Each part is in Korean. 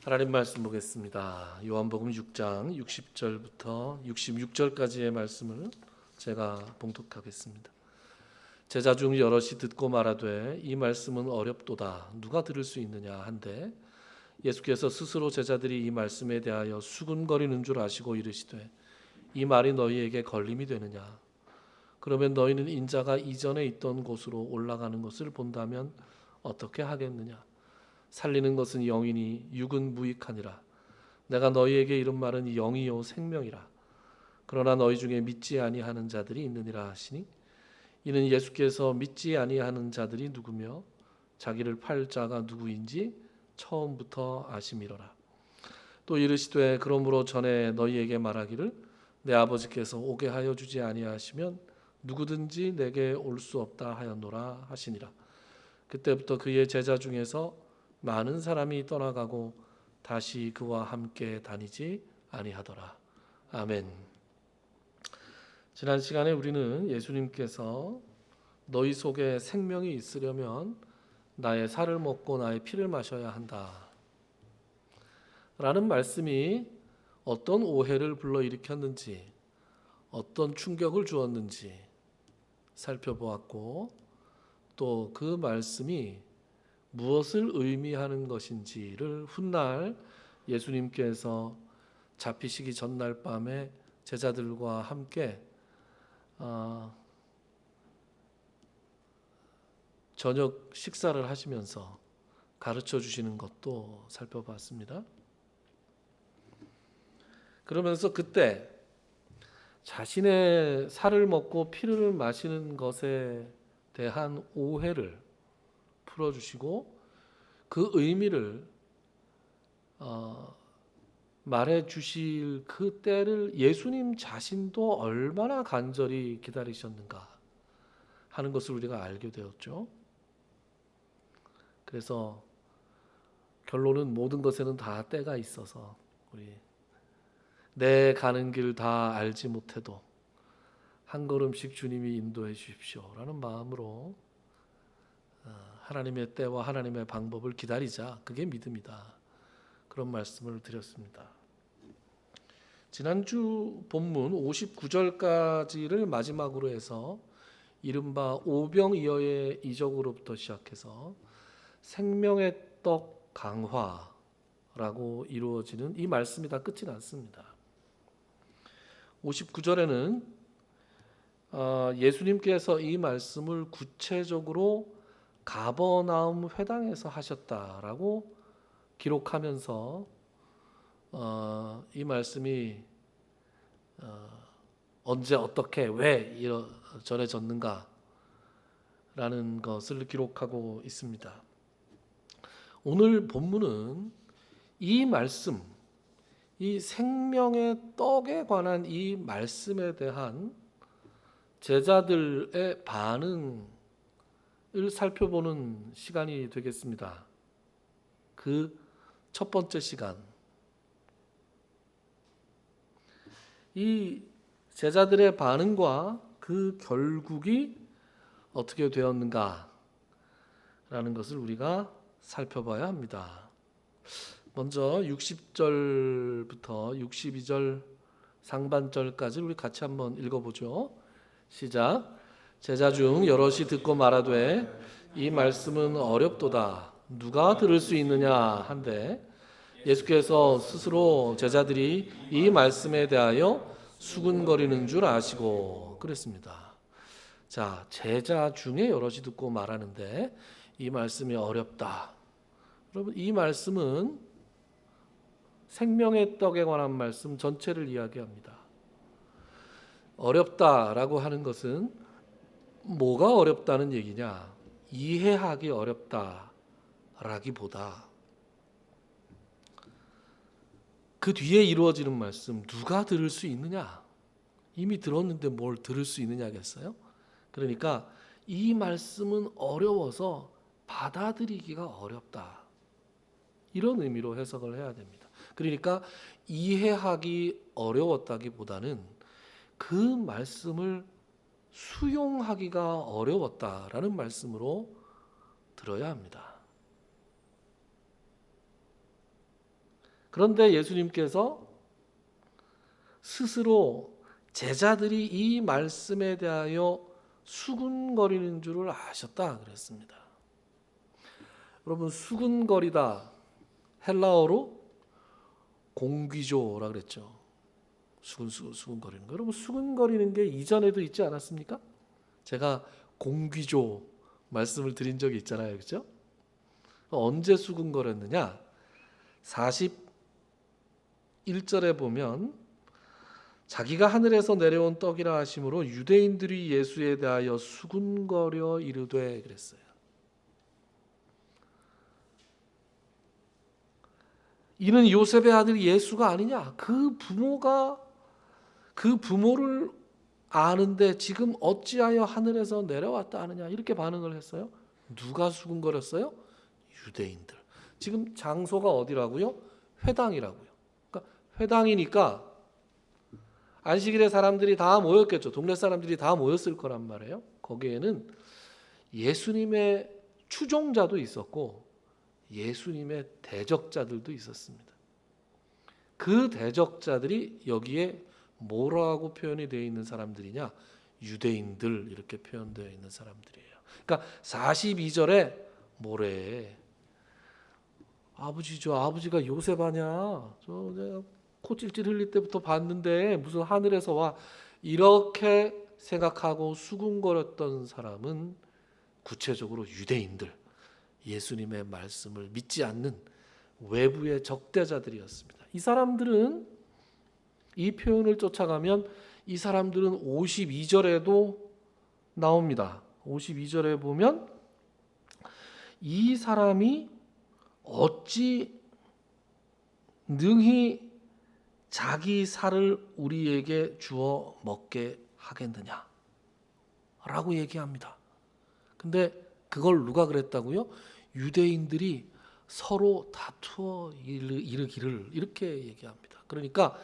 하나님 말씀 보겠습니다. 요한복음 6장 60절부터 66절까지의 말씀을 제가 봉독하겠습니다. 제자 중 여럿이 듣고 말하되 이 말씀은 어렵도다 누가 들을 수 있느냐 한데 예수께서 스스로 제자들이 이 말씀에 대하여 수군거리는 줄 아시고 이르시되 이 말이 너희에게 걸림이 되느냐 그러면 너희는 인자가 이전에 있던 곳으로 올라가는 것을 본다면 어떻게 하겠느냐 살리는 것은 영이니 육은 무익하니라. 내가 너희에게 이른 말은 영이요 생명이라. 그러나 너희 중에 믿지 아니하는 자들이 있느니라 하시니 이는 예수께서 믿지 아니하는 자들이 누구며 자기를 팔 자가 누구인지 처음부터 아심이로라. 또 이르시되 그러므로 전에 너희에게 말하기를 내 아버지께서 오게 하여 주지 아니하시면 누구든지 내게 올 수 없다 하였노라 하시니라. 그때부터 그의 제자 중에서 많은 사람이 떠나가고 다시 그와 함께 다니지 아니하더라. 아멘. 지난 시간에 우리는 예수님께서 너희 속에 생명이 있으려면 나의 살을 먹고 나의 피를 마셔야 한다 라는 말씀이 어떤 오해를 불러일으켰는지 어떤 충격을 주었는지 살펴보았고 또 그 말씀이 무엇을 의미하는 것인지를 훗날 예수님께서 잡히시기 전날 밤에 제자들과 함께 저녁 식사를 하시면서 가르쳐 주시는 것도 살펴봤습니다. 그러면서 그때 자신의 살을 먹고 피를 마시는 것에 대한 오해를 풀어주시고 그 의미를 말해 주실 그 때를 예수님 자신도 얼마나 간절히 기다리셨는가 하는 것을 우리가 알게 되었죠. 그래서 결론은 모든 것에는 다 때가 있어서 우리 내 가는 길 다 알지 못해도 한 걸음씩 주님이 인도해 주십시오라는 마음으로 하나님의 때와 하나님의 방법을 기다리자. 그게 믿음이다. 그런 말씀을 드렸습니다. 지난주 본문 59절까지를 마지막으로 해서 이른바 오병이어의 이적으로부터 시작해서 생명의 떡 강화라고 이루어지는 이 말씀이 다 끝이 났습니다. 59절에는 예수님께서 이 말씀을 구체적으로 가버나움 회당에서 하셨다라고 기록하면서 이 말씀이 언제 어떻게 왜 전해졌는가라는 것을 기록하고 있습니다. 오늘 본문은 이 말씀, 이 생명의 떡에 관한 이 말씀에 대한 제자들의 반응을 살펴보는 시간이 되겠습니다. 그 첫 번째 시간. 이 제자들의 반응과 그 결국이 어떻게 되었는가라는 것을 우리가 살펴봐야 합니다. 먼저 60절부터 62절 상반절까지 우리 같이 한번 읽어보죠. 시작. 제자 중 여럿이 듣고 말하되 이 말씀은 어렵도다 누가 들을 수 있느냐 한데 예수께서 스스로 제자들이 이 말씀에 대하여 수군거리는 줄 아시고 그랬습니다. 자, 제자 중에 여럿이 듣고 말하는데 이 말씀이 어렵다. 여러분, 이 말씀은 생명의 떡에 관한 말씀 전체를 이야기합니다. 어렵다라고 하는 것은 뭐가 어렵다는 얘기냐? 이해하기 어렵다라기보다 그 뒤에 이루어지는 말씀 누가 들을 수 있느냐? 이미 들었는데 뭘 들을 수 있느냐겠어요? 그러니까 이 말씀은 어려워서 받아들이기가 어렵다. 이런 의미로 해석을 해야 됩니다. 그러니까 이해하기 어려웠다기보다는 그 말씀을 수용하기가 어려웠다라는 말씀으로 들어야 합니다. 그런데 예수님께서 스스로 제자들이 이 말씀에 대하여 수군거리는 줄을 아셨다 그랬습니다. 여러분, 수군거리다 헬라어로 공귀조라 그랬죠. 수군거리는 거. 여러분, 수군거리는 게 이전에도 있지 않았습니까? 제가 공귀조 말씀을 드린 적이 있잖아요. 그렇죠? 언제 수군거렸느냐? 41절에 보면 자기가 하늘에서 내려온 떡이라 하심으로 유대인들이 예수에 대하여 수군거려 이르되 그랬어요. 이는 요셉의 아들 예수가 아니냐? 그 부모를 아는데 지금 어찌하여 하늘에서 내려왔다 하느냐? 이렇게 반응을 했어요. 누가 수군거렸어요? 유대인들. 지금 장소가 어디라고요? 회당이라고요. 그러니까 회당이니까 안식일에 사람들이 다 모였겠죠. 동네 사람들이 다 모였을 거란 말이에요. 거기에는 예수님의 추종자도 있었고 예수님의 대적자들도 있었습니다. 그 대적자들이 여기에 뭐라고 표현이 되어 있는 사람들이냐? 유대인들 이렇게 표현되어 있는 사람들이에요. 그러니까 42절에 뭐래? 아버지가 요셉 아냐? 저 내가 코 찔찔 흘릴 때부터 봤는데 무슨 하늘에서 와? 이렇게 생각하고 수군거렸던 사람은 구체적으로 유대인들, 예수님의 말씀을 믿지 않는 외부의 적대자들이었습니다. 이 사람들은 이 표현을 쫓아가면 이 사람들은 52절에도 나옵니다. 52절에 보면 이 사람이 어찌 능히 자기 살을 우리에게 주어 먹게 하겠느냐 라고 얘기합니다. 근데 그걸 누가 그랬다고요? 유대인들이 서로 다투어 이르기를 이렇게 얘기합니다. 그러니까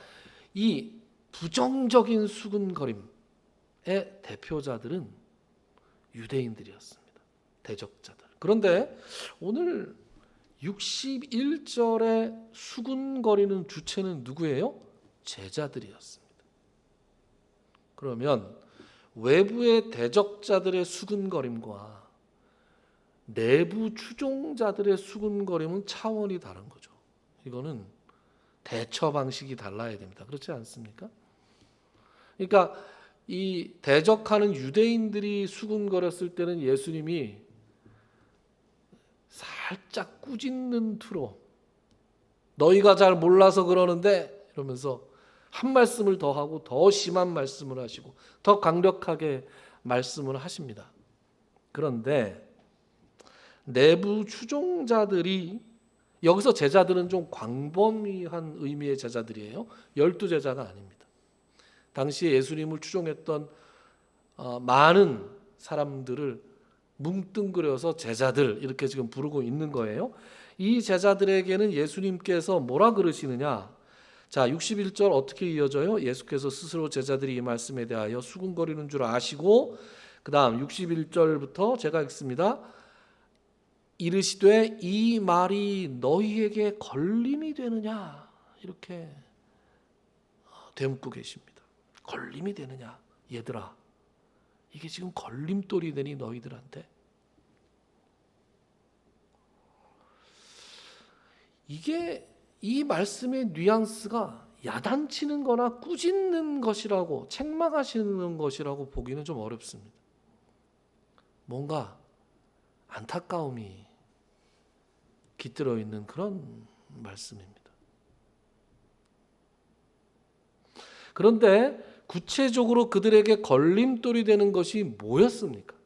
이 부정적인 수군거림의 대표자들은 유대인들이었습니다. 대적자들. 그런데 오늘 61절에 수군거리는 주체는 누구예요? 제자들이었습니다. 그러면 외부의 대적자들의 수군거림과 내부 추종자들의 수군거림은 차원이 다른 거죠. 이거는 대처 방식이 달라야 됩니다. 그렇지 않습니까? 그러니까 이 대적하는 유대인들이 수군거렸을 때는 예수님이 살짝 꾸짖는 투로 너희가 잘 몰라서 그러는데 이러면서 한 말씀을 더 하고 더 심한 말씀을 하시고 더 강력하게 말씀을 하십니다. 그런데 내부 추종자들이 여기서 제자들은 좀 광범위한 의미의 제자들이에요. 12제자가 아닙니다. 당시에 예수님을 추종했던 많은 사람들을 뭉뚱그려서 제자들 이렇게 지금 부르고 있는 거예요. 이 제자들에게는 예수님께서 뭐라 그러시느냐? 자, 61절 어떻게 이어져요? 예수께서 스스로 제자들이 이 말씀에 대하여 수군거리는 줄 아시고 그 다음 61절부터 제가 읽습니다. 이르시되 이 말이 너희에게 걸림이 되느냐? 이렇게 되묻고 계십니다. 걸림이 되느냐? 얘들아, 이게 지금 걸림돌이 되니 너희들한테? 이게 이 말씀의 뉘앙스가 야단치는 거나 꾸짖는 것이라고 책망하시는 것이라고 보기는 좀 어렵습니다. 뭔가 안타까움이 깃들어 있는 그런 말씀입니다. 그런데 구체적으로 그들에게 걸림돌이 되는 것이 뭐였습니까?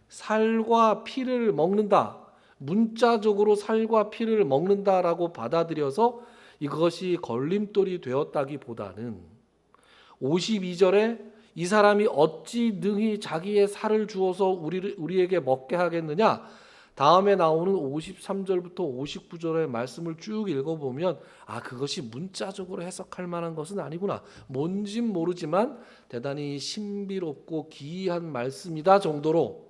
살과 피를 먹는다. 문자적으로 살과 피를 먹는다라고 받아들여서 이것이 걸림돌이 되었다기보다는 52절에 이 사람이 어찌 능히 자기의 살을 주어서 우리에게 먹게 하겠느냐? 다음에 나오는 53절부터 59절의 말씀을 쭉 읽어보면 그것이 문자적으로 해석할 만한 것은 아니구나. 뭔진 모르지만 대단히 신비롭고 기이한 말씀이다 정도로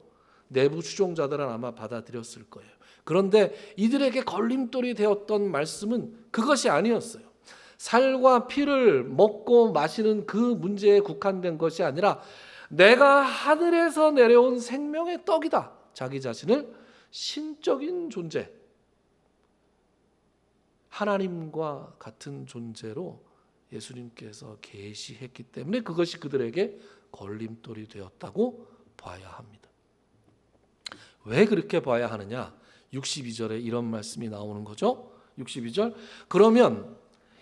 내부 추종자들은 아마 받아들였을 거예요. 그런데 이들에게 걸림돌이 되었던 말씀은 그것이 아니었어요. 살과 피를 먹고 마시는 그 문제에 국한된 것이 아니라 내가 하늘에서 내려온 생명의 떡이다. 자기 자신을 신적인 존재, 하나님과 같은 존재로 예수님께서 계시했기 때문에 그것이 그들에게 걸림돌이 되었다고 봐야 합니다. 왜 그렇게 봐야 하느냐? 62절에 이런 말씀이 나오는 거죠. 62절. 그러면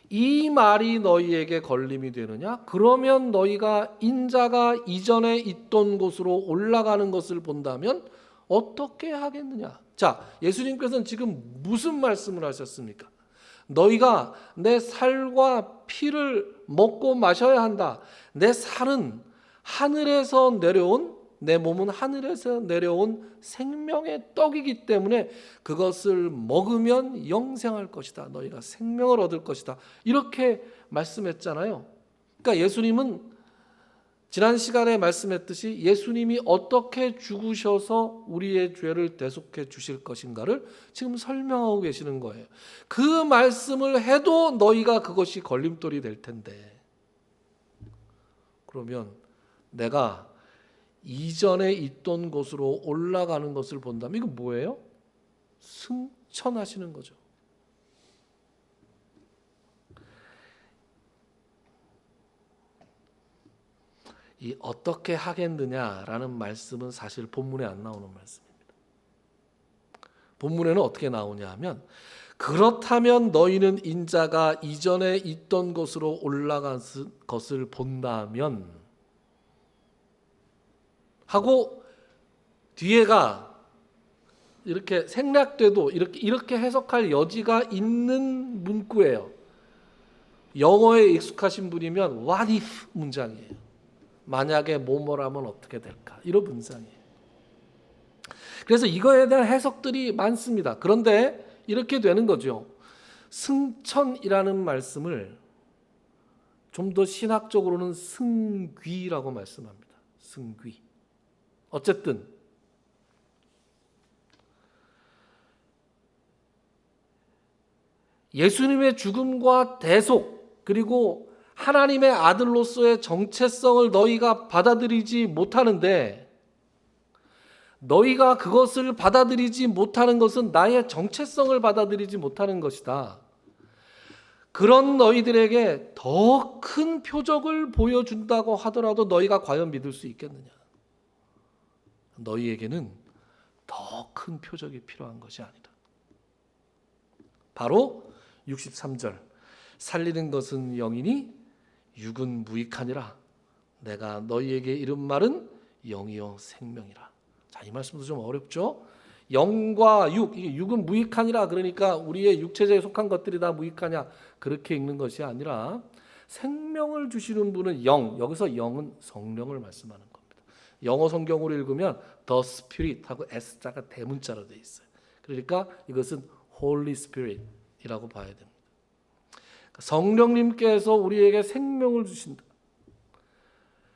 이 말이 너희에게 걸림이 되느냐? 그러면 너희가 인자가 이전에 있던 곳으로 올라가는 것을 본다면 어떻게 하겠느냐? 자, 예수님께서는 지금 무슨 말씀을 하셨습니까? 너희가 내 살과 피를 먹고 마셔야 한다. 내 살은 하늘에서 내려온, 내 몸은 하늘에서 내려온 생명의 떡이기 때문에 그것을 먹으면 영생할 것이다. 너희가 생명을 얻을 것이다. 이렇게 말씀했잖아요. 그러니까 예수님은 지난 시간에 말씀했듯이 예수님이 어떻게 죽으셔서 우리의 죄를 대속해 주실 것인가를 지금 설명하고 계시는 거예요. 그 말씀을 해도 너희가 그것이 걸림돌이 될 텐데, 그러면 내가 이전에 있던 곳으로 올라가는 것을 본다면 이거 뭐예요? 승천하시는 거죠. 이 어떻게 하겠느냐라는 말씀은 사실 본문에 안 나오는 말씀입니다. 본문에는 어떻게 나오냐 하면 그렇다면 너희는 인자가 이전에 있던 곳으로 올라간 것을 본다면 하고 뒤에가 이렇게 생략돼도 이렇게 해석할 여지가 있는 문구예요. 영어에 익숙하신 분이면 what if 문장이에요. 만약에 뭐뭐라면 어떻게 될까? 이런 문장이에요. 그래서 이거에 대한 해석들이 많습니다. 그런데 이렇게 되는 거죠. 승천이라는 말씀을 좀 더 신학적으로는 승귀라고 말씀합니다. 승귀. 어쨌든 예수님의 죽음과 대속 그리고 하나님의 아들로서의 정체성을 너희가 받아들이지 못하는데, 너희가 그것을 받아들이지 못하는 것은 나의 정체성을 받아들이지 못하는 것이다. 그런 너희들에게 더 큰 표적을 보여준다고 하더라도 너희가 과연 믿을 수 있겠느냐? 너희에게는 더 큰 표적이 필요한 것이 아니다. 바로 63절. 살리는 것은 영이니 육은 무익하니라. 내가 너희에게 이른 말은 영이요 생명이라. 자, 이 말씀도 좀 어렵죠? 영과 육, 이게 육은 무익하니라. 그러니까 우리의 육체제에 속한 것들이 다 무익하냐? 그렇게 읽는 것이 아니라 생명을 주시는 분은 영, 여기서 영은 성령을 말씀하는 겁니다. 영어 성경으로 읽으면 the spirit하고 s자가 대문자로 되어 있어요. 그러니까 이것은 Holy Spirit이라고 봐야 됩니다. 성령님께서 우리에게 생명을 주신다.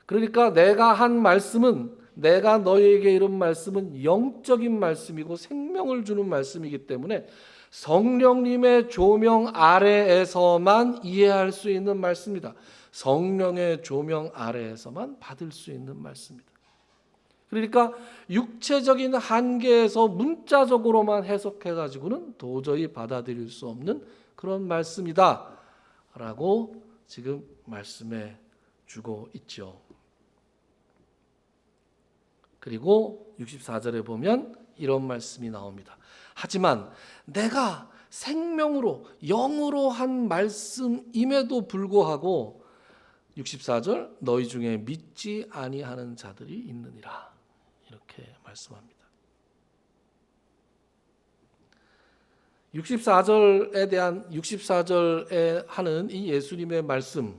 그러니까 내가 한 말씀은, 내가 너희에게 이런 말씀은 영적인 말씀이고 생명을 주는 말씀이기 때문에 성령님의 조명 아래에서만 이해할 수 있는 말씀이다. 성령의 조명 아래에서만 받을 수 있는 말씀이다. 그러니까 육체적인 한계에서 문자적으로만 해석해가지고는 도저히 받아들일 수 없는 그런 말씀이다 라고 지금 말씀해 주고 있죠. 그리고 64절에 보면 이런 말씀이 나옵니다. 하지만 내가 생명으로 영으로 한 말씀임에도 불구하고 64절 너희 중에 믿지 아니하는 자들이 있느니라 이렇게 말씀합니다. 64절에 하는 이 예수님의 말씀에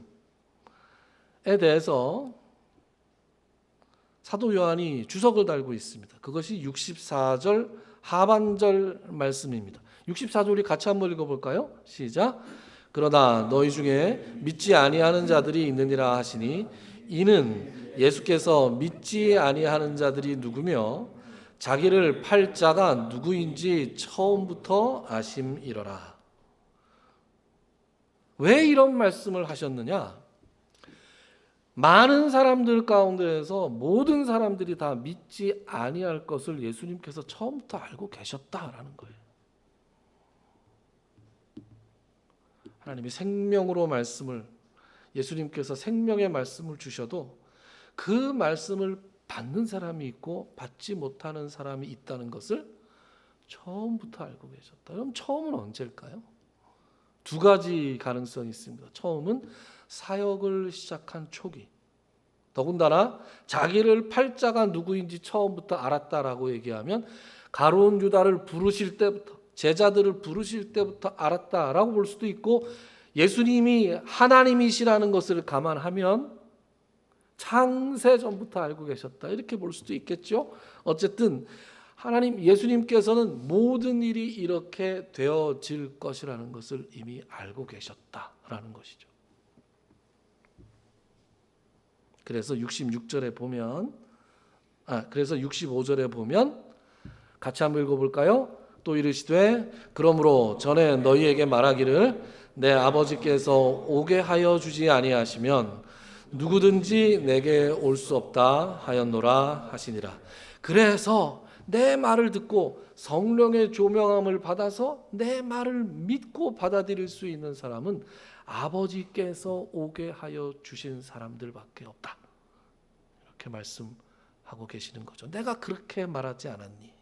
대해서 사도 요한이 주석을 달고 있습니다. 그것이 64절 하반절 말씀입니다. 64절 우리 같이 한번 읽어볼까요? 시작. 그러나 너희 중에 믿지 아니하는 자들이 있느니라 하시니 이는 예수께서 믿지 아니하는 자들이 누구며 자기를 팔 자가 누구인지 처음부터 아심이러라. 왜 이런 말씀을 하셨느냐? 많은 사람들 가운데에서 모든 사람들이 다 믿지 아니할 것을 예수님께서 처음부터 알고 계셨다라는 거예요. 하나님이 생명으로 말씀을, 예수님께서 생명의 말씀을 주셔도 그 말씀을 받는 사람이 있고 받지 못하는 사람이 있다는 것을 처음부터 알고 계셨다. 그럼 처음은 언제일까요? 두 가지 가능성이 있습니다. 처음은 사역을 시작한 초기. 더군다나 자기를 팔 자가 누구인지 처음부터 알았다라고 얘기하면 가룟 유다를 부르실 때부터, 제자들을 부르실 때부터 알았다라고 볼 수도 있고, 예수님이 하나님이시라는 것을 감안하면 창세 전부터 알고 계셨다 이렇게 볼 수도 있겠죠. 어쨌든 하나님, 예수님께서는 모든 일이 이렇게 되어질 것이라는 것을 이미 알고 계셨다라는 것이죠. 그래서 66절에 보면, 그래서 65절에 보면 같이 한번 읽어볼까요? 또 이르시되 그러므로 전에 너희에게 말하기를 내 아버지께서 오게 하여 주지 아니하시면 누구든지 내게 올 수 없다 하였노라 하시니라. 그래서 내 말을 듣고 성령의 조명함을 받아서 내 말을 믿고 받아들일 수 있는 사람은 아버지께서 오게 하여 주신 사람들밖에 없다. 이렇게 말씀하고 계시는 거죠. 내가 그렇게 말하지 않았니?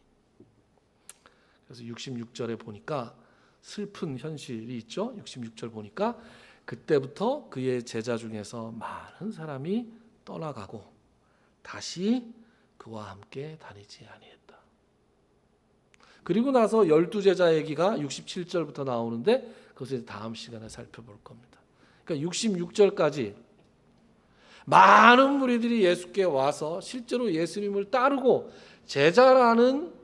그래서 66절에 보니까 슬픈 현실이 있죠. 66절 보니까 그때부터 그의 제자 중에서 많은 사람이 떠나가고 다시 그와 함께 다니지 아니했다. 그리고 나서 12제자 얘기가 67절부터 나오는데 그것을 다음 시간에 살펴볼 겁니다. 그러니까 66절까지 많은 무리들이 예수께 와서 실제로 예수님을 따르고 제자라는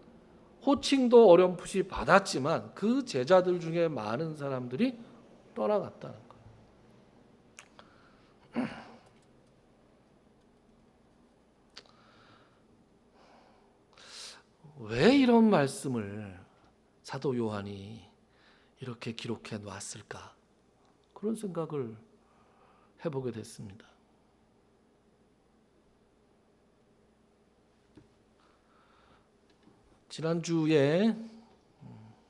호칭도 어렴풋이 받았지만 그 제자들 중에 많은 사람들이 떠나갔다는 거예요. 왜 이런 말씀을 사도 요한이 이렇게 기록해 놨을까? 그런 생각을 해보게 됐습니다. 지난주에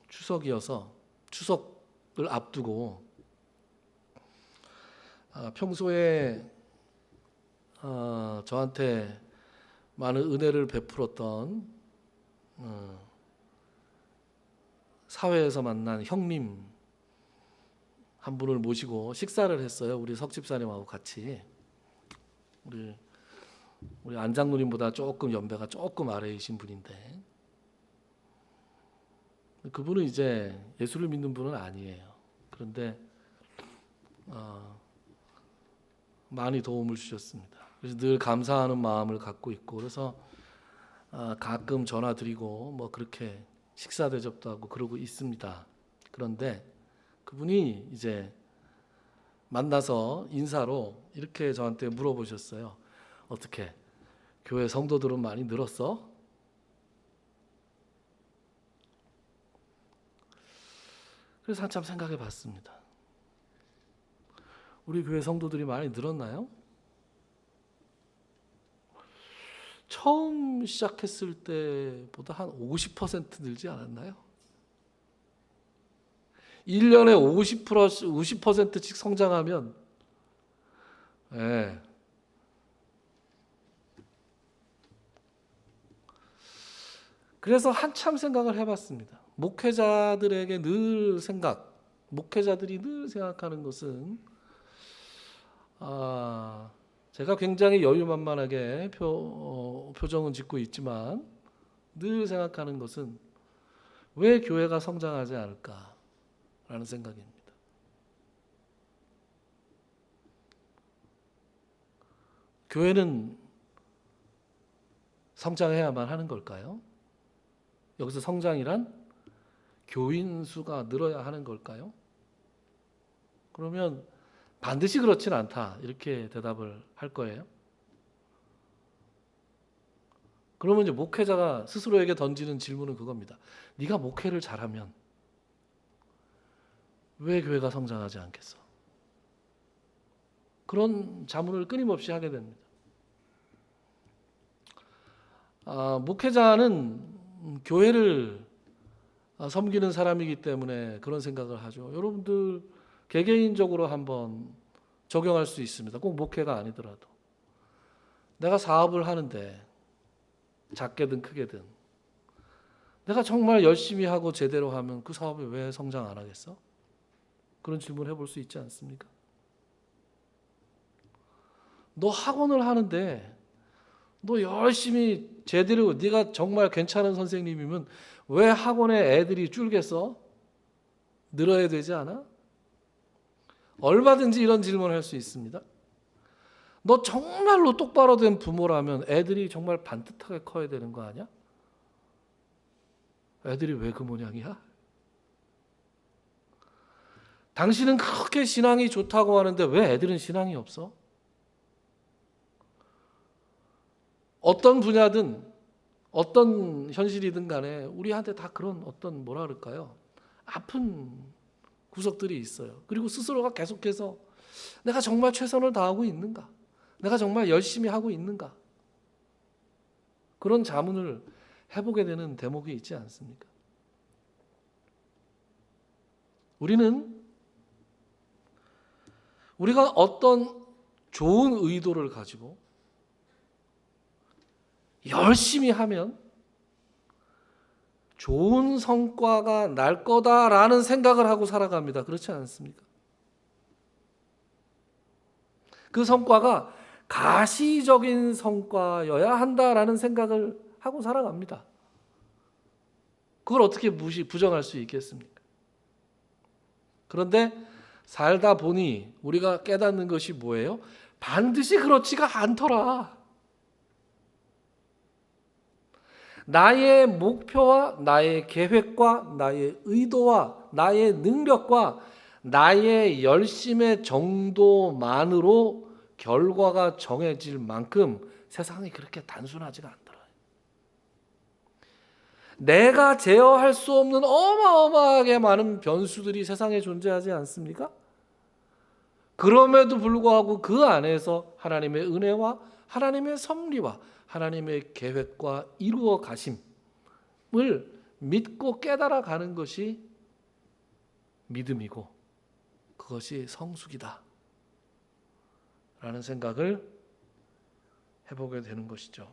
추석이어서 추석을 앞두고 평소에 저한테 많은 은혜를 베풀었던 사회에서 만난 형님 한 분을 모시고 식사를 했어요. 우리 석 집사님하고 같이. 우리 안장누님보다 조금 연배가 조금 아래이신 분인데 그분은 이제 예수를 믿는 분은 아니에요. 그런데 많이 도움을 주셨습니다. 그래서 늘 감사하는 마음을 갖고 있고, 그래서 가끔 전화 드리고 뭐 그렇게 식사 대접도 하고 그러고 있습니다. 그런데 그분이 이제 만나서 인사로 이렇게 저한테 물어보셨어요. 어떻게 교회 성도들은 많이 늘었어? 그래서 한참 생각해 봤습니다. 우리 교회 성도들이 많이 늘었나요? 처음 시작했을 때보다 한 50% 늘지 않았나요? 1년에 50%씩 성장하면 그래서 한참 생각을 해봤습니다. 목회자들에게 목회자들이 늘 생각하는 것은 제가 굉장히 여유만만하게 표정은 짓고 있지만 늘 생각하는 것은 왜 교회가 성장하지 않을까라는 생각입니다. 교회는 성장해야만 하는 걸까요? 여기서 성장이란 교인 수가 늘어야 하는 걸까요? 그러면 반드시 그렇진 않다 이렇게 대답을 할 거예요. 그러면 이제 목회자가 스스로에게 던지는 질문은 그겁니다. 네가 목회를 잘하면 왜 교회가 성장하지 않겠어? 그런 자문을 끊임없이 하게 됩니다. 목회자는 교회를 섬기는 사람이기 때문에 그런 생각을 하죠. 여러분들 개개인적으로 한번 적용할 수 있습니다. 꼭 목회가 아니더라도. 내가 사업을 하는데 작게든 크게든 내가 정말 열심히 하고 제대로 하면 그 사업이 왜 성장 안 하겠어? 그런 질문 해볼 수 있지 않습니까? 너 학원을 하는데 너 열심히 제대로 네가 정말 괜찮은 선생님이면 왜 학원에 애들이 줄겠어? 늘어야 되지 않아? 얼마든지 이런 질문을 할 수 있습니다. 너 정말로 똑바로 된 부모라면 애들이 정말 반듯하게 커야 되는 거 아니야? 애들이 왜 그 모양이야? 당신은 그렇게 신앙이 좋다고 하는데 왜 애들은 신앙이 없어? 어떤 분야든 어떤 현실이든 간에 우리한테 다 그런 어떤 뭐라 그럴까요? 아픈 구석들이 있어요. 그리고 스스로가 계속해서 내가 정말 최선을 다하고 있는가? 내가 정말 열심히 하고 있는가? 그런 자문을 해보게 되는 대목이 있지 않습니까? 우리가 어떤 좋은 의도를 가지고 열심히 하면 좋은 성과가 날 거다라는 생각을 하고 살아갑니다. 그렇지 않습니까? 그 성과가 가시적인 성과여야 한다라는 생각을 하고 살아갑니다. 그걸 어떻게 부정할 수 있겠습니까? 그런데 살다 보니 우리가 깨닫는 것이 뭐예요? 반드시 그렇지가 않더라. 나의 목표와 나의 계획과 나의 의도와 나의 능력과 나의 열심의 정도만으로 결과가 정해질 만큼 세상이 그렇게 단순하지가 않더라. 내가 제어할 수 없는 어마어마하게 많은 변수들이 세상에 존재하지 않습니까? 그럼에도 불구하고 그 안에서 하나님의 은혜와 하나님의 섭리와 하나님의 계획과 이루어 가심을 믿고 깨달아 가는 것이 믿음이고 그것이 성숙이다 라는 생각을 해보게 되는 것이죠.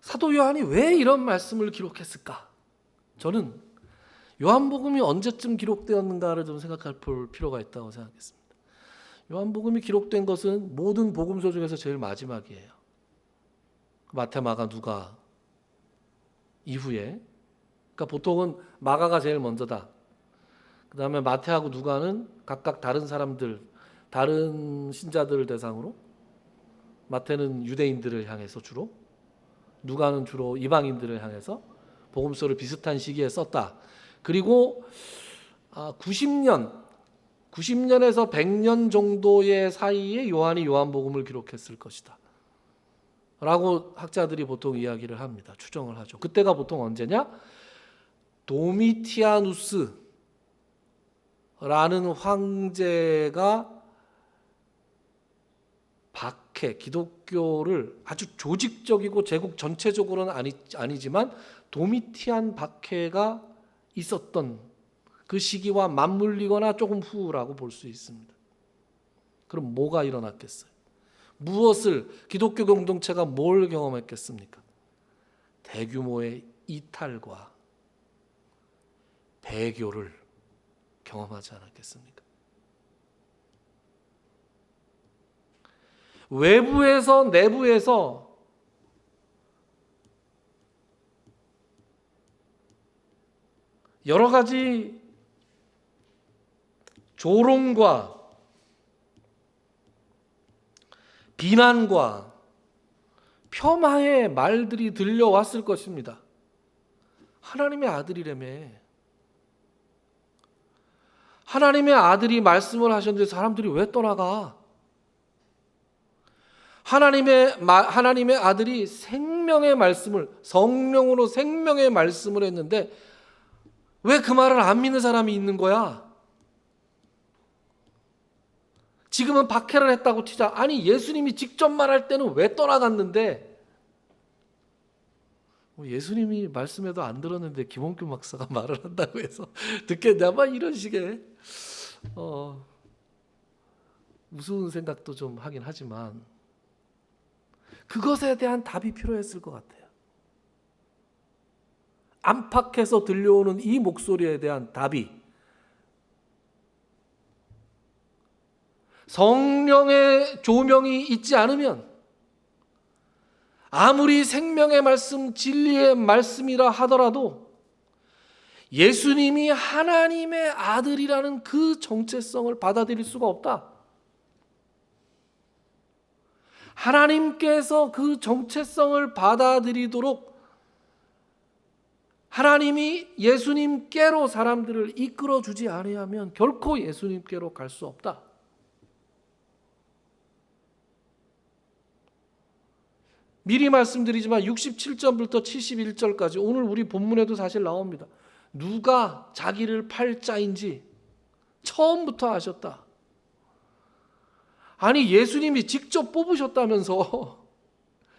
사도 요한이 왜 이런 말씀을 기록했을까? 저는 요한복음이 언제쯤 기록되었는가를 좀 생각할 필요가 있다고 생각했습니다. 요한복음이 기록된 것은 모든 복음서 중에서 제일 마지막이에요. 마태, 마가, 누가 이후에. 그러니까 보통은 마가가 제일 먼저다. 그 다음에 마태하고 누가는 각각 다른 사람들, 다른 신자들을 대상으로, 마태는 유대인들을 향해서 주로, 누가는 주로 이방인들을 향해서 복음서를 비슷한 시기에 썼다. 그리고 90년에서 100년 정도의 사이에 요한이 요한복음을 기록했을 것이다 라고 학자들이 보통 이야기를 합니다. 추정을 하죠. 그때가 보통 언제냐? 도미티아누스라는 황제가 기독교를 아주 조직적이고 제국 전체적으로는 아니지만 도미티안 박해가 있었던 그 시기와 맞물리거나 조금 후라고 볼 수 있습니다. 그럼 뭐가 일어났겠어요? 무엇을 기독교 공동체가 뭘 경험했겠습니까? 대규모의 이탈과 배교를 경험하지 않았겠습니까? 외부에서 내부에서 여러 가지 조롱과 비난과 폄하의 말들이 들려왔을 것입니다. 하나님의 아들이라며. 하나님의 아들이 말씀을 하셨는데 사람들이 왜 떠나가? 하나님의 아들이 생명의 말씀을, 성령으로 생명의 말씀을 했는데 왜 그 말을 안 믿는 사람이 있는 거야? 지금은 박해를 했다고 치자. 아니, 예수님이 직접 말할 때는 왜 떠나갔는데? 예수님이 말씀해도 안 들었는데 김원규 박사가 말을 한다고 해서 듣겠냐마, 이런 식의 우스운 생각도 좀 하긴 하지만 그것에 대한 답이 필요했을 것 같아요. 안팎에서 들려오는 이 목소리에 대한 답이, 성령의 조명이 있지 않으면 아무리 생명의 말씀, 진리의 말씀이라 하더라도 예수님이 하나님의 아들이라는 그 정체성을 받아들일 수가 없다. 하나님께서 그 정체성을 받아들이도록 하나님이 예수님께로 사람들을 이끌어 주지 아니하면 결코 예수님께로 갈 수 없다. 미리 말씀드리지만 67절부터 71절까지 오늘 우리 본문에도 사실 나옵니다. 누가 자기를 팔 자인지 처음부터 아셨다. 아니, 예수님이 직접 뽑으셨다면서.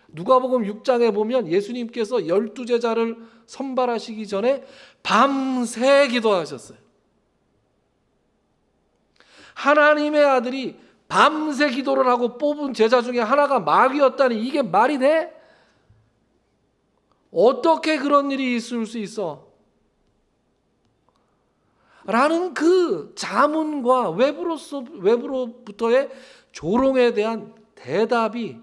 누가복음 6장에 보면 예수님께서 12제자를 선발하시기 전에 밤새 기도하셨어요. 하나님의 아들이 밤새 기도를 하고 뽑은 제자 중에 하나가 마귀였다니, 이게 말이 돼? 어떻게 그런 일이 있을 수 있어? 라는 그 자문과 외부로부터의 조롱에 대한 대답이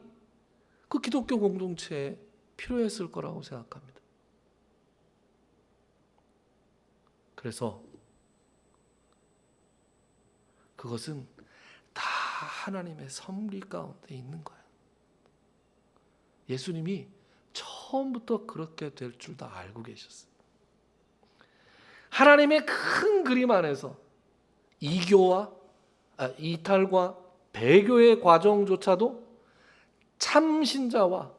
그 기독교 공동체에 필요했을 거라고 생각합니다. 그래서 그것은 다 하나님의 섭리 가운데 있는 거예요. 예수님이 처음부터 그렇게 될 줄 다 알고 계셨어요. 하나님의 큰 그림 안에서 이탈과 배교의 과정조차도 참 신자와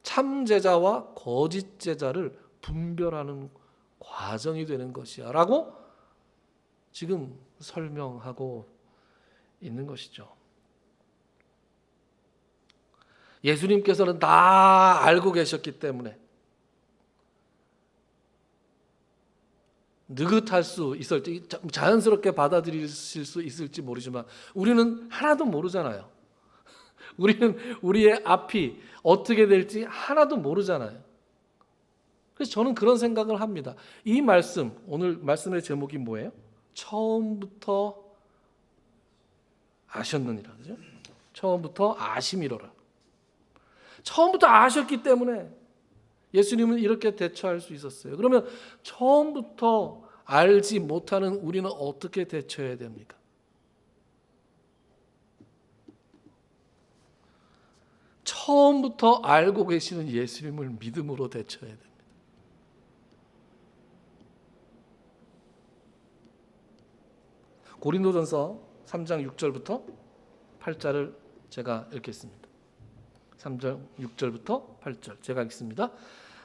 참 제자와 거짓 제자를 분별하는 과정이 되는 것이야 라고 지금 설명하고 있는 것이죠. 예수님께서는 다 알고 계셨기 때문에 느긋할 수 있을지, 자연스럽게 받아들이실 수 있을지 모르지만 우리는 하나도 모르잖아요. 우리는 우리의 앞이 어떻게 될지 하나도 모르잖아요. 그래서 저는 그런 생각을 합니다. 이 말씀, 오늘 말씀의 제목이 뭐예요? 처음부터 아셨느니라, 그죠? 처음부터 아심이로라. 처음부터 아셨기 때문에 예수님은 이렇게 대처할 수 있었어요. 그러면 처음부터 알지 못하는 우리는 어떻게 대처해야 됩니까? 처음부터 알고 계시는 예수님을 믿음으로 대처해야 됩니다. 고린도전서 3장 6절부터 8절을 제가 읽겠습니다. 3절 6절부터 8절 제가 읽습니다.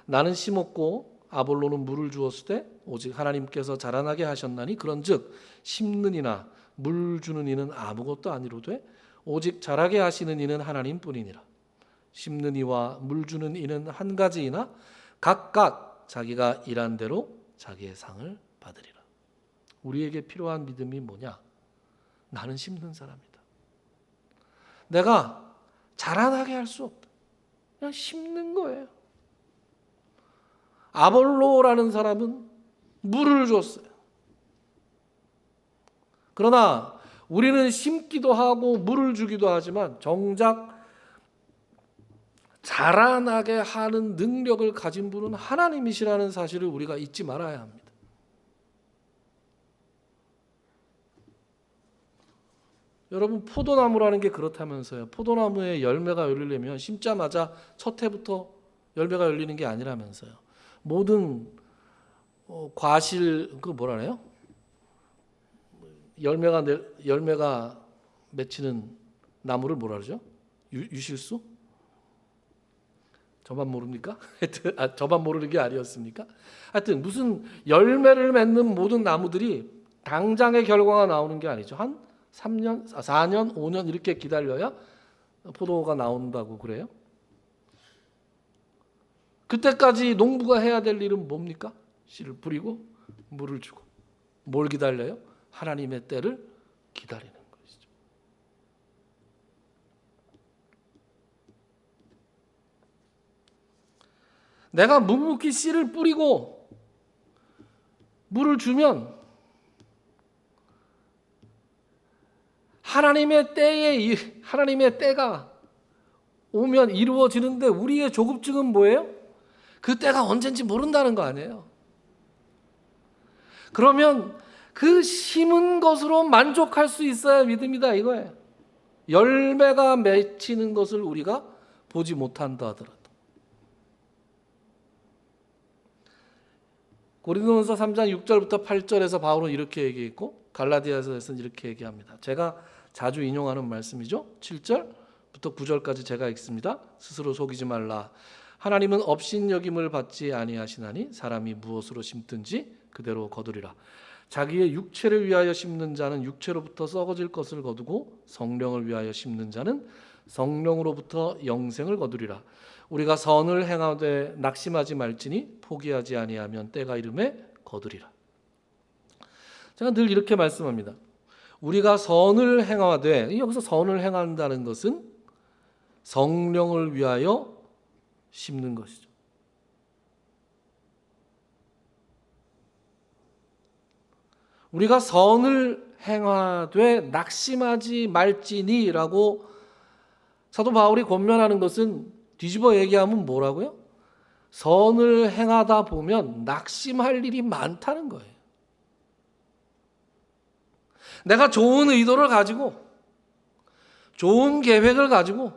나는 심었고 아볼로는 물을 주었으되 오직 하나님께서 자라나게 하셨나니 그런즉 심는 이나 물 주는 이는 아무것도 아니로되 오직 자라게 하시는 이는 하나님뿐이니라. 심는 이와 물 주는 이는 한 가지이나 각각 자기가 일한 대로 자기의 상을 받으리라. 우리에게 필요한 믿음이 뭐냐? 나는 심는 사람이다. 내가 자라나게 할 수 없다. 그냥 심는 거예요. 아볼로라는 사람은 물을 줬어요. 그러나 우리는 심기도 하고 물을 주기도 하지만 정작 자라나게 하는 능력을 가진 분은 하나님이시라는 사실을 우리가 잊지 말아야 합니다. 여러분, 포도나무라는 게 그렇다면서요. 포도나무에 열매가 열리려면 심자마자 첫 해부터 열매가 열리는 게 아니라면서요. 모든 과실, 그 뭐라 해요? 열매가 맺히는 나무를 뭐라 그러죠? 유실수? 저만 모릅니까? 하여튼 저만 모르는 게 아니었습니까? 하여튼 무슨 열매를 맺는 모든 나무들이 당장의 결과가 나오는 게 아니죠. 한 3년, 4년, 5년 이렇게 기다려야 포도가 나온다고 그래요. 그때까지 농부가 해야 될 일은 뭡니까? 씨를 뿌리고 물을 주고. 뭘 기다려요? 하나님의 때를 기다리는 것이죠. 내가 묵묵히 씨를 뿌리고 물을 주면 하나님의 때가 오면 이루어지는데 우리의 조급증은 뭐예요? 그 때가 언젠지 모른다는 거 아니에요. 그러면 그 심은 것으로 만족할 수 있어야 믿음이다 이거예요. 열매가 맺히는 것을 우리가 보지 못한다 하더라도. 고린도전서 3장 6절부터 8절에서 바울은 이렇게 얘기했고 갈라디아서에서는 이렇게 얘기합니다. 제가 자주 인용하는 말씀이죠. 7절부터 9절까지 제가 읽습니다. 스스로 속이지 말라. 하나님은 업신여김을 받지 아니하시나니 사람이 무엇으로 심든지 그대로 거두리라. 자기의 육체를 위하여 심는 자는 육체로부터 썩어질 것을 거두고 성령을 위하여 심는 자는 성령으로부터 영생을 거두리라. 우리가 선을 행하되 낙심하지 말지니 포기하지 아니하면 때가 이름에 거두리라. 제가 늘 이렇게 말씀합니다. 우리가 선을 행하되, 여기서 선을 행한다는 것은 성령을 위하여 심는 것이죠. 우리가 선을 행하되 낙심하지 말지니라고 사도 바울이 권면하는 것은 뒤집어 얘기하면 뭐라고요? 선을 행하다 보면 낙심할 일이 많다는 거예요. 내가 좋은 의도를 가지고 좋은 계획을 가지고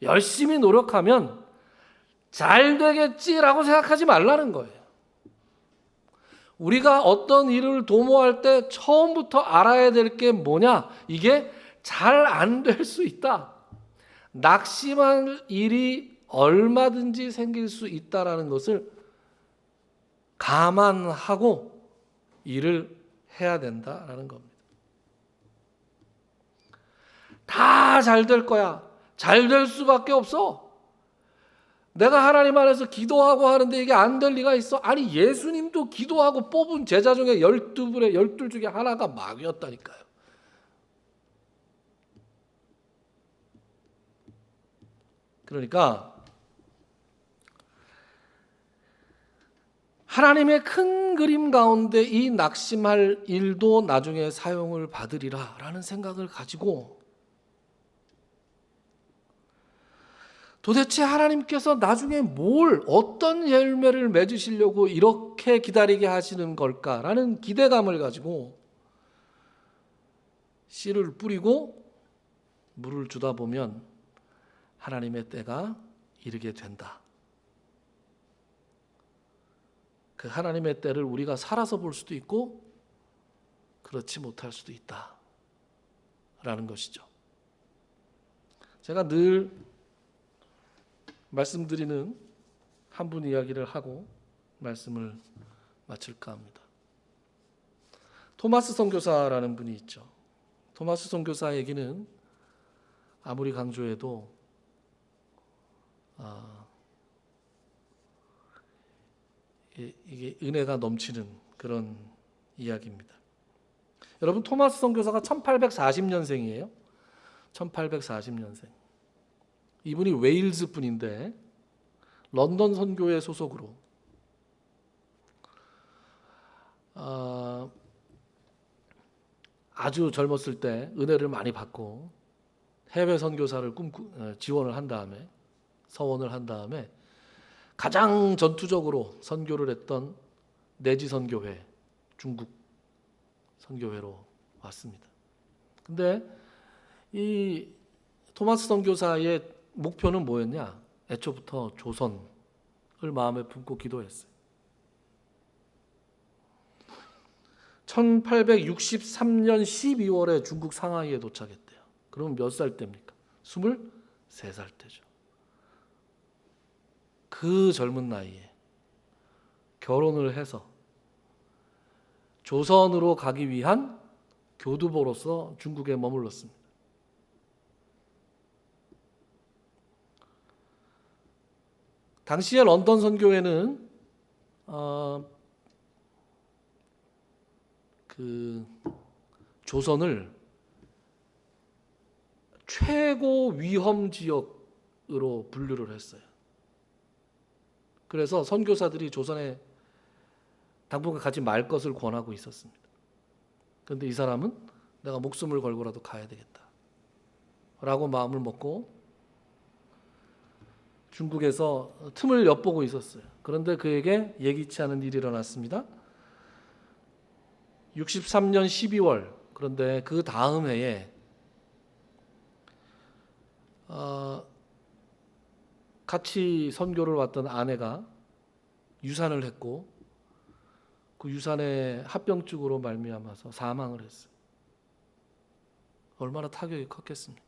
열심히 노력하면 잘 되겠지라고 생각하지 말라는 거예요. 우리가 어떤 일을 도모할 때 처음부터 알아야 될 게 뭐냐? 이게 잘 안 될 수 있다. 낙심할 일이 얼마든지 생길 수 있다라는 것을 감안하고 일을 해야 된다라는 겁니다. 다 잘 될 거야. 잘 될 수밖에 없어. 내가 하나님 안에서 기도하고 하는데 이게 안 될 리가 있어? 아니 예수님도 기도하고 뽑은 제자 중에 12분의 12 중에 하나가 마귀였다니까요. 그러니까 하나님의 큰 그림 가운데 이 낙심할 일도 나중에 사용을 받으리라 라는 생각을 가지고 도대체 하나님께서 나중에 어떤 열매를 맺으시려고 이렇게 기다리게 하시는 걸까라는 기대감을 가지고 씨를 뿌리고 물을 주다 보면 하나님의 때가 이르게 된다. 그 하나님의 때를 우리가 살아서 볼 수도 있고 그렇지 못할 수도 있다 라는 것이죠. 제가 늘 말씀드리는 한 분 이야기를 하고 말씀을 마칠까 합니다. 토마스 선교사라는 분이 있죠. 토마스 선교사 얘기는 아무리 강조해도 이게 은혜가 넘치는 그런 이야기입니다. 여러분 토마스 선교사가 1840년생이에요. 1840년생. 이분이 웨일즈 분인데 런던 선교회 소속으로 아주 젊었을 때 은혜를 많이 받고 해외 선교사를 지원을 한 다음에 서원을 한 다음에 가장 전투적으로 선교를 했던 내지 선교회, 중국 선교회로 왔습니다. 근데 이 토마스 선교사의 목표는 뭐였냐? 애초부터 조선을 마음에 품고 기도했어요. 1863년 12월에 중국 상하이에 도착했대요. 그럼 몇 살 때입니까? 23살 3살 때죠. 그 젊은 나이에 결혼을 해서 조선으로 가기 위한 교두보로서 중국에 머물렀습니다. 당시에 런던 선교회는 조선을 최고 위험 지역으로 분류를 했어요. 그래서 선교사들이 조선에 당분간 가지 말 것을 권하고 있었습니다. 그런데 이 사람은 내가 목숨을 걸고라도 가야 되겠다 라고 마음을 먹고 중국에서 틈을 엿보고 있었어요. 그런데 그에게 예기치 않은 일이 일어났습니다. 63년 12월, 그런데 그 다음 해에 같이 선교를 왔던 아내가 유산을 했고 그 유산의 합병증으로 말미암아서 사망을 했어요. 얼마나 타격이 컸겠습니까?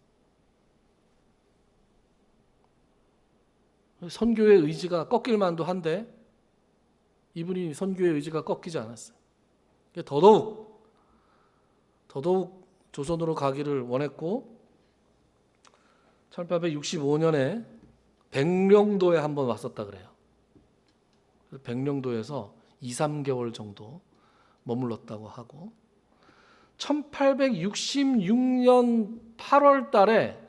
선교의 의지가 꺾일 만도 한데 이분이 선교의 의지가 꺾이지 않았어요. 더더욱 조선으로 가기를 원했고 1865년에 백령도에 한번 왔었다 그래요. 백령도에서 2-3개월 정도 머물렀다고 하고 1866년 8월 달에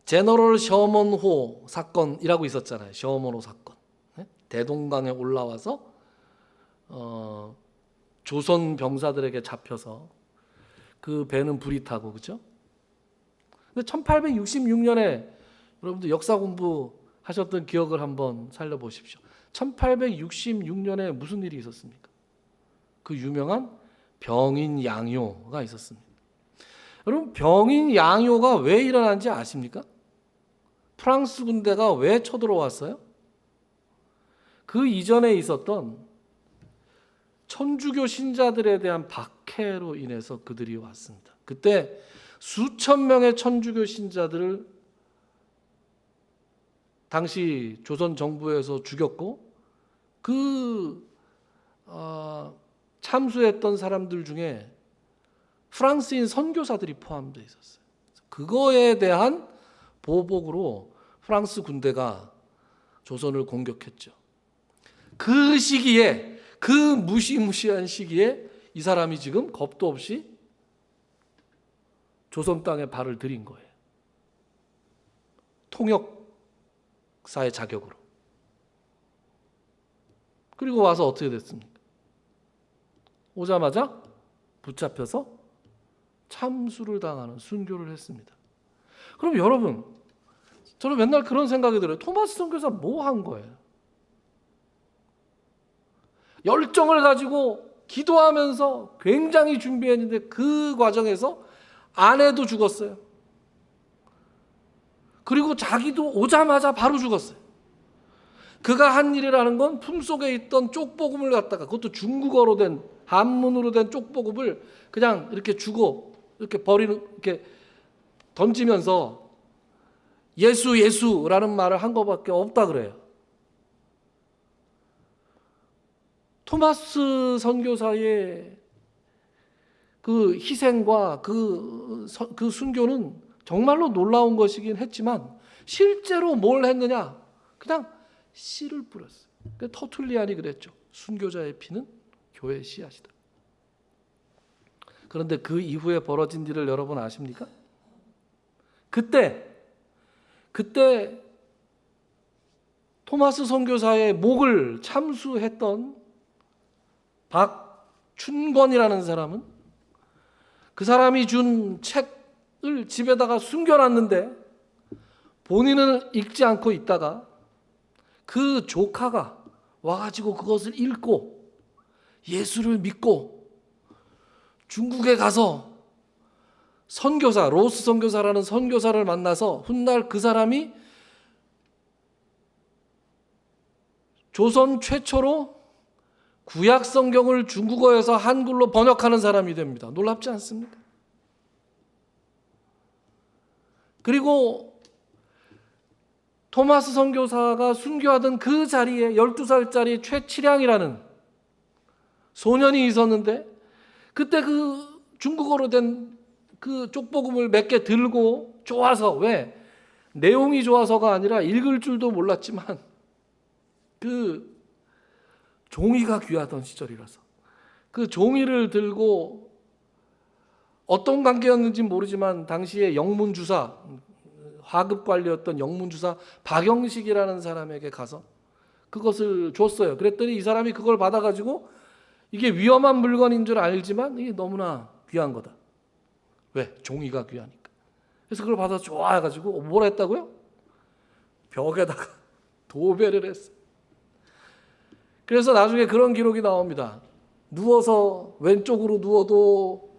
제너럴 셔먼호 사건이라고 있었잖아요. 셔먼호 사건. 대동강에 올라와서 조선 병사들에게 잡혀서 그 배는 불이 타고, 그죠? 근데 1866년에 여러분들 역사 공부하셨던 기억을 한번 살려보십시오. 1866년에 무슨 일이 있었습니까? 그 유명한 병인 양요가 있었습니다. 여러분, 병인 양요가 왜 일어난지 아십니까? 프랑스 군대가 왜 쳐들어왔어요? 그 이전에 있었던 천주교 신자들에 대한 박해로 인해서 그들이 왔습니다. 그때 수천 명의 천주교 신자들을 당시 조선 정부에서 죽였고 참수했던 사람들 중에 프랑스인 선교사들이 포함되어 있었어요. 그거에 대한 보복으로 프랑스 군대가 조선을 공격했죠. 그 시기에, 그 무시무시한 시기에 이 사람이 지금 겁도 없이 조선 땅에 발을 들인 거예요. 통역사의 자격으로. 그리고 와서 어떻게 됐습니까? 오자마자 붙잡혀서 참수를 당하는 순교를 했습니다. 그럼 여러분, 저는 맨날 그런 생각이 들어요. 토마스 선교사 뭐 한 거예요? 열정을 가지고 기도하면서 굉장히 준비했는데 그 과정에서 아내도 죽었어요. 그리고 자기도 오자마자 바로 죽었어요. 그가 한 일이라는 건 품속에 있던 쪽복음을 갖다가, 그것도 중국어로 된, 한문으로 된 쪽복음을 그냥 이렇게 주고 이렇게 버리는, 이렇게 던지면서 예수 예수라는 말을 한 것밖에 없다 그래요. 토마스 선교사의 그 희생과 그 순교는 정말로 놀라운 것이긴 했지만 실제로 뭘 했느냐? 그냥 씨를 뿌렸어요. 터툴리안이 그랬죠. 순교자의 피는 교회의 씨앗이다. 그런데 그 이후에 벌어진 일을 여러분 아십니까? 그때 토마스 선교사의 목을 참수했던 박춘권이라는 사람은 그 사람이 준 책을 집에다가 숨겨놨는데 본인은 읽지 않고 있다가 그 조카가 와가지고 그것을 읽고 예수를 믿고 중국에 가서 선교사, 로스 선교사라는 선교사를 만나서 훗날 그 사람이 조선 최초로 구약 성경을 중국어에서 한글로 번역하는 사람이 됩니다. 놀랍지 않습니까? 그리고 토마스 선교사가 순교하던 그 자리에 12살짜리 최치량이라는 소년이 있었는데, 그때 그 중국어로 된 그 쪽복음을 몇 개 들고 좋아서, 왜? 내용이 좋아서가 아니라 읽을 줄도 몰랐지만 그 종이가 귀하던 시절이라서 그 종이를 들고, 어떤 관계였는지 모르지만 당시에 영문주사, 화급관리였던 영문주사 박영식이라는 사람에게 가서 그것을 줬어요. 그랬더니 이 사람이 그걸 받아가지고 이게 위험한 물건인 줄 알지만 이게 너무나 귀한 거다. 왜? 종이가 귀하니까. 그래서 그걸 받아서 좋아해가지고 뭘 했다고요? 벽에다가 도배를 했어요. 그래서 나중에 그런 기록이 나옵니다. 누워서 왼쪽으로 누워도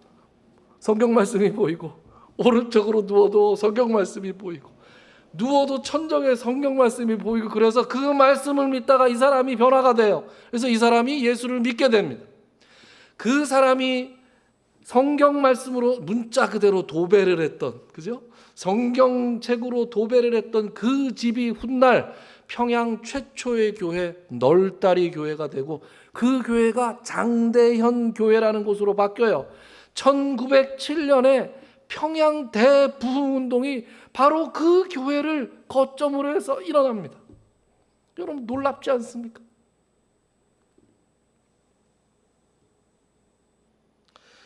성경 말씀이 보이고, 오른쪽으로 누워도 성경 말씀이 보이고, 누워도 천정에 성경 말씀이 보이고, 그래서 그 말씀을 믿다가 이 사람이 변화가 돼요. 그래서 이 사람이 예수를 믿게 됩니다. 그 사람이 성경 말씀으로 문자 그대로 도배를 했던, 그죠? 성경책으로 도배를 했던 그 집이 훗날 평양 최초의 교회 널다리 교회가 되고, 그 교회가 장대현 교회라는 곳으로 바뀌어요. 1907년에 평양 대부흥운동이 바로 그 교회를 거점으로 해서 일어납니다. 여러분 놀랍지 않습니까?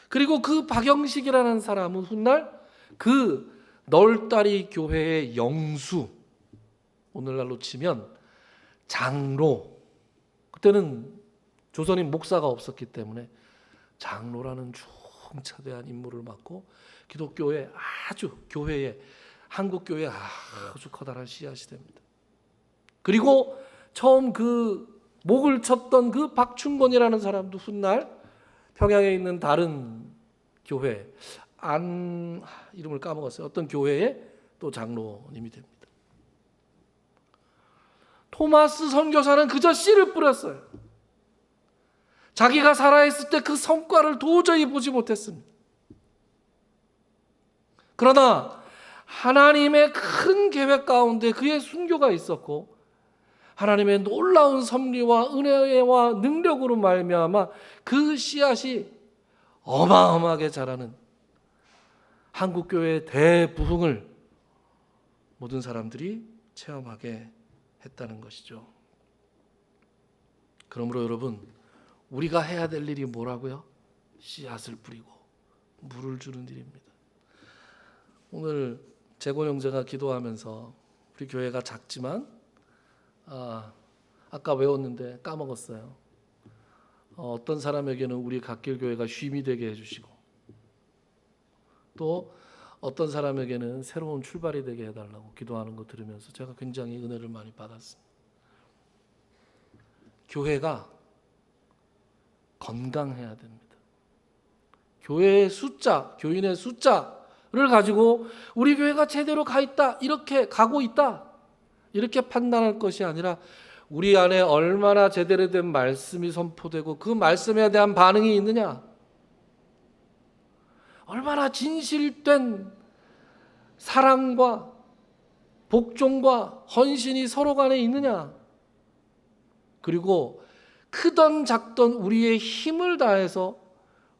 그리고 그 박영식이라는 사람은 훗날 그 널다리 교회의 영수, 오늘날로 치면 장로, 그때는 조선인 목사가 없었기 때문에 장로라는 중차대한 임무를 맡고 기독교의 아주 교회에, 한국 교회에 아주 커다란 씨앗이 됩니다. 그리고 처음 그 목을 쳤던 그 박춘권이라는 사람도 훗날 평양에 있는 다른 교회, 이름을 까먹었어요. 어떤 교회에 또 장로님이 됩니다. 토마스 선교사는 그저 씨를 뿌렸어요. 자기가 살아있을 때 그 성과를 도저히 보지 못했습니다. 그러나 하나님의 큰 계획 가운데 그의 순교가 있었고, 하나님의 놀라운 섭리와 은혜와 능력으로 말미암아 그 씨앗이 어마어마하게 자라는 한국교회의 대부흥을 모든 사람들이 체험하게 했다는 것이죠. 그러므로 여러분, 우리가 해야 될 일이 뭐라고요? 씨앗을 뿌리고 물을 주는 일입니다. 오늘 재곤 형제가 기도하면서 우리 교회가 작지만 아까 외웠는데 까먹었어요. 어떤 사람에게는 우리 갓길 교회가 쉼이 되게 해주시고, 또 어떤 사람에게는 새로운 출발이 되게 해달라고 기도하는 거 들으면서 제가 굉장히 은혜를 많이 받았습니다. 교회가 건강해야 됩니다. 교회의 숫자, 교인의 숫자를 가지고 우리 교회가 제대로 가 있다, 이렇게 가고 있다, 이렇게 판단할 것이 아니라 우리 안에 얼마나 제대로 된 말씀이 선포되고 그 말씀에 대한 반응이 있느냐, 얼마나 진실된 사랑과 복종과 헌신이 서로 간에 있느냐, 그리고 크던 작던 우리의 힘을 다해서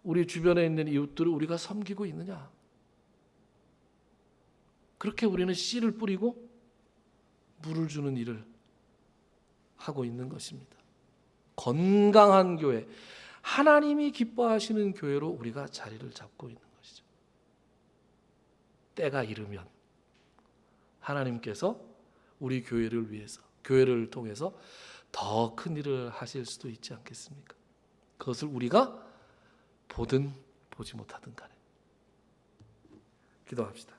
우리 주변에 있는 이웃들을 우리가 섬기고 있느냐, 그렇게 우리는 씨를 뿌리고 물을 주는 일을 하고 있는 것입니다. 건강한 교회, 하나님이 기뻐하시는 교회로 우리가 자리를 잡고 있는 것이죠. 때가 이르면 하나님께서 우리 교회를 위해서, 교회를 통해서 더 큰 일을 하실 수도 있지 않겠습니까? 그것을 우리가 보든 보지 못하든 간에. 기도합시다.